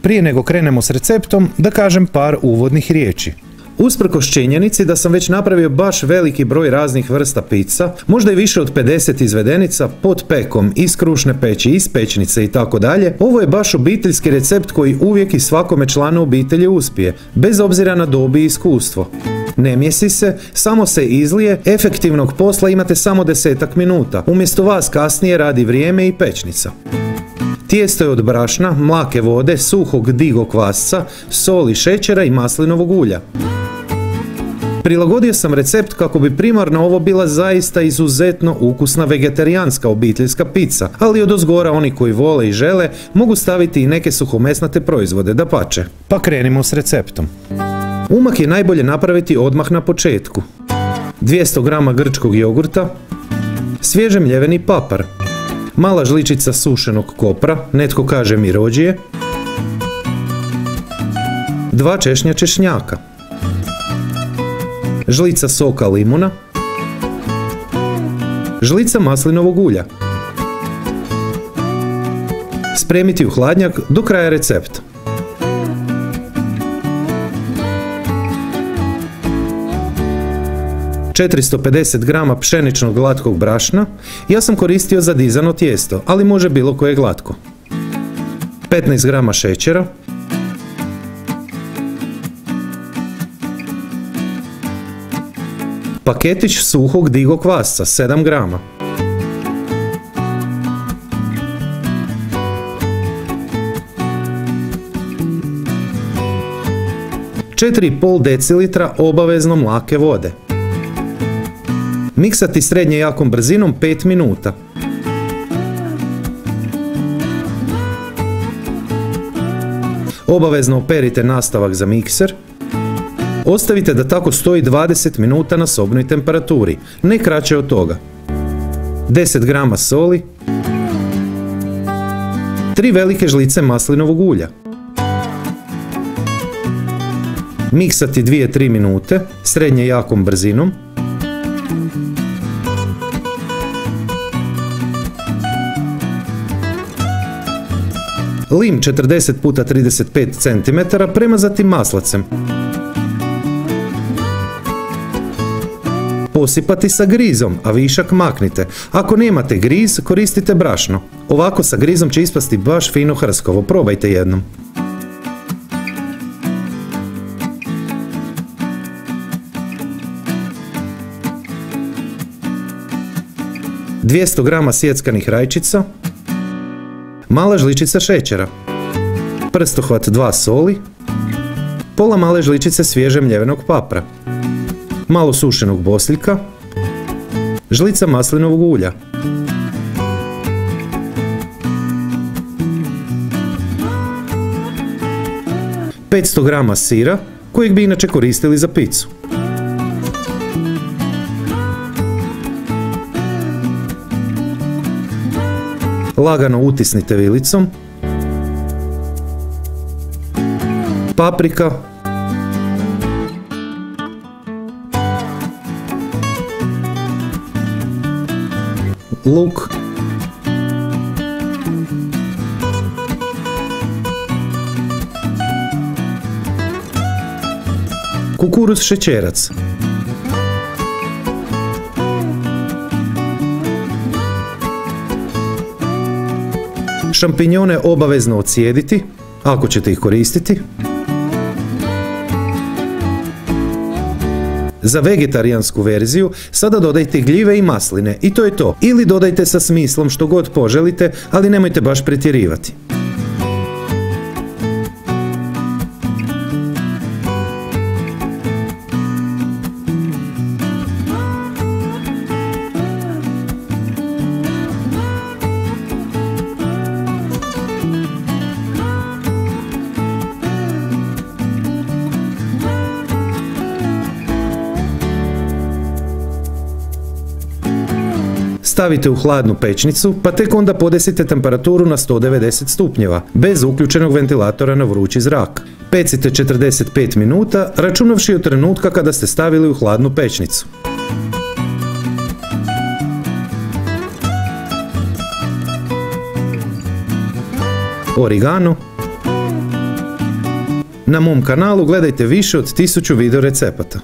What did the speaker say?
Prije nego krenemo s receptom, da kažem par uvodnih riječi. Usprkos činjenici da sam već napravio baš veliki broj raznih vrsta pizza, možda i više od 50 izvedenica pod pekom, iz krušne peći, iz pećnice i tako dalje, ovo je baš obiteljski recept koji uvijek i svakome članu obitelji uspije, bez obzira na dobi i iskustvo. Ne mjesi se, samo se izlije, efektivnog posla imate samo 10-ak minuta, umjesto vas kasnije radi vrijeme i pećnica. Tijesto je od brašna, mlake vode, suhog digo kvasca, soli, šećera i maslinovog ulja. Prilagodio sam recept kako bi primarno ovo bila zaista izuzetno ukusna vegetarijanska obiteljska pizza, ali odozgora oni koji vole i žele mogu staviti i neke suhomesnate proizvode, dapače. Pa krenimo s receptom. Umak je najbolje napraviti odmah na početku. 200 g grčkog jogurta, svježe mljeveni papar, mala žličica sušenog kopra, netko kaže mirođije, 2 češnja češnjaka, žlica soka limuna, žlica maslinovog ulja. Spremiti u hladnjak do kraja recepta. ...450 g pšeničnog glatkog brašna, ja sam koristio za dizano tijesto, ali može bilo koje glatko. 15 g šećera, paketić suhog digo kvasca 7 g, četiri i pol decilitra obavezno mlake vode. Miksati srednje jakom brzinom 5 minuta. Obavezno operite nastavak za mikser. Ostavite da tako stoji 20 minuta na sobnoj temperaturi, ne kraće od toga. 10 g soli, 3 velike žlice maslinovog ulja. Miksati 2-3 minute, srednje jakom brzinom. Lim 40 x 35 cm premazati maslacem. Posipati sa grizom, a višak maknite. Ako nemate griz, koristite brašno. Ovako sa grizom će ispasti baš fino hrskovo, probajte jednom. ...200 g sjeckanih rajčica, mala žličica šećera, prstohvat 2 soli, pola male žličice svježe mljevenog papra, malo sušenog bosiljka, žlica maslinovog ulja, ...500 g sira, kojeg bi inače koristili za picu. Lagano utisnite vilicom, paprika, luk, kukuruz šećerac, šampinjone obavezno ocijediti, ako ćete ih koristiti. Za vegetarijansku verziju sada dodajte gljive i masline i to je to. Ili dodajte sa smislom što god poželite, ali nemojte baš pretjerivati. Stavite u hladnu pećnicu, pa tek onda podesite temperaturu na 190 stupnjeva, bez uključenog ventilatora na vrući zrak. Pecite 45 minuta, računavši od trenutka kada ste stavili u hladnu pećnicu. Origano, Na mom kanalu gledajte više od 1000 video recepata.